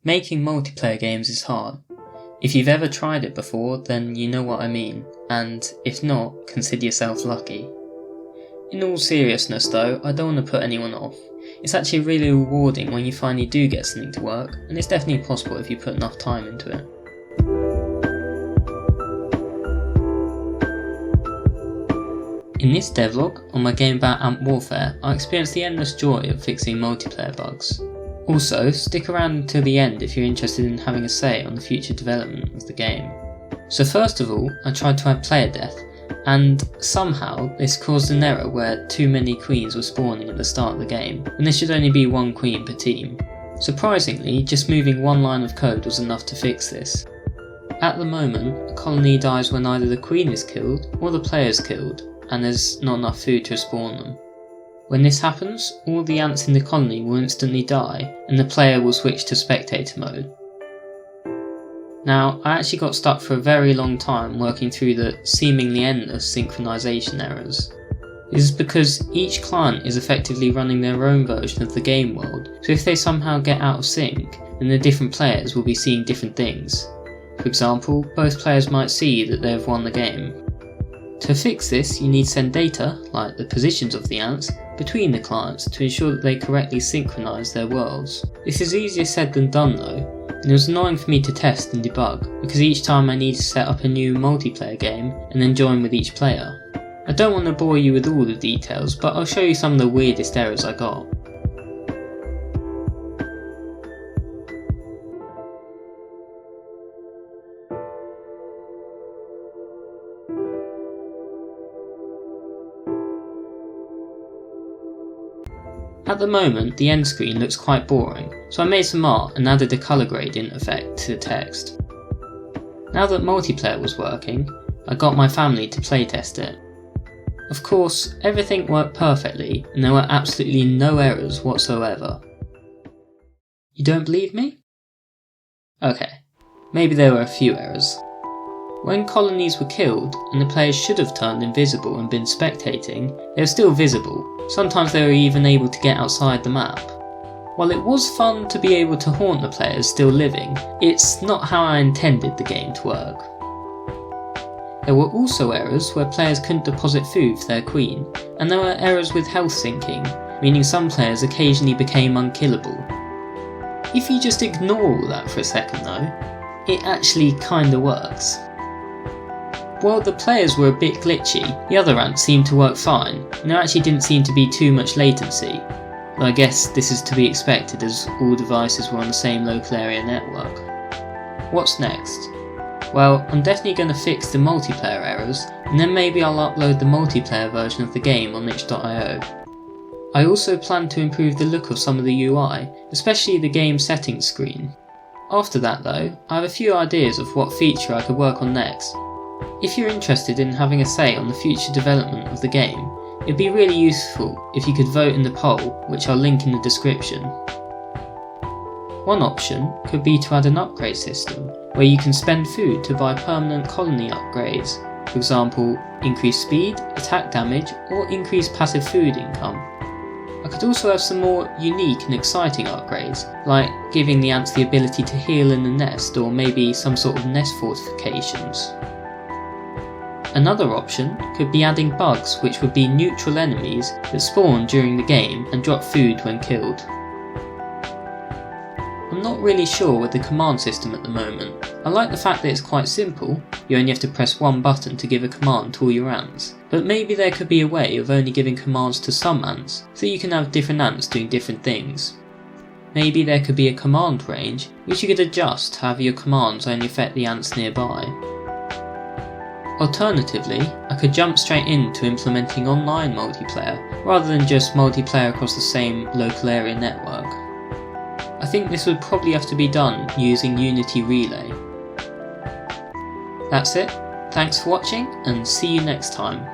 Making multiplayer games is hard. If you've ever tried it before, then you know what I mean, and if not, consider yourself lucky. In all seriousness though, I don't want to put anyone off. It's actually really rewarding when you finally do get something to work, and it's definitely possible if you put enough time into it. In this devlog, on my game about Amp Warfare, I experienced the endless joy of fixing multiplayer bugs. Also, stick around until the end if you're interested in having a say on the future development of the game. So first of all, I tried to add player death, and somehow this caused an error where too many queens were spawning at the start of the game, when there should only be one queen per team. Surprisingly, just moving one line of code was enough to fix this. At the moment, a colony dies when either the queen is killed or the player is killed, and there's not enough food to respawn them. When this happens, all the ants in the colony will instantly die, and the player will switch to spectator mode. Now, I actually got stuck for a very long time working through the seemingly endless synchronization errors. This is because each client is effectively running their own version of the game world, so if they somehow get out of sync, then the different players will be seeing different things. For example, both players might see that they have won the game. To fix this, you need to send data, like the positions of the ants, between the clients to ensure that they correctly synchronize their worlds. This is easier said than done though, and it was annoying for me to test and debug, because each time I need to set up a new multiplayer game and then join with each player. I don't want to bore you with all the details, but I'll show you some of the weirdest errors I got. At the moment, the end screen looks quite boring, so I made some art and added a colour gradient effect to the text. Now that multiplayer was working, I got my family to playtest it. Of course, everything worked perfectly and there were absolutely no errors whatsoever. You don't believe me? Okay, maybe there were a few errors. When colonies were killed and the players should have turned invisible and been spectating, they were still visible. Sometimes they were even able to get outside the map. While it was fun to be able to haunt the players still living, it's not how I intended the game to work. There were also errors where players couldn't deposit food for their queen, and there were errors with health sinking, meaning some players occasionally became unkillable. If you just ignore all that for a second though, it actually kinda works. While the players were a bit glitchy, the other ants seemed to work fine, and there actually didn't seem to be too much latency. Though I guess this is to be expected as all devices were on the same local area network. What's next? Well, I'm definitely going to fix the multiplayer errors, and then maybe I'll upload the multiplayer version of the game on itch.io. I also plan to improve the look of some of the UI, especially the game settings screen. After that though, I have a few ideas of what feature I could work on next. If you're interested in having a say on the future development of the game, it'd be really useful if you could vote in the poll, which I'll link in the description. One option could be to add an upgrade system, where you can spend food to buy permanent colony upgrades, for example, increased speed, attack damage, or increased passive food income. I could also have some more unique and exciting upgrades, like giving the ants the ability to heal in the nest, or maybe some sort of nest fortifications. Another option could be adding bugs which would be neutral enemies that spawn during the game and drop food when killed. I'm not really sure with the command system at the moment. I like the fact that it's quite simple, you only have to press one button to give a command to all your ants, but maybe there could be a way of only giving commands to some ants, so you can have different ants doing different things. Maybe there could be a command range which you could adjust to have your commands only affect the ants nearby. Alternatively, I could jump straight into implementing online multiplayer, rather than just multiplayer across the same local area network. I think this would probably have to be done using Unity Relay. That's it, thanks for watching and see you next time.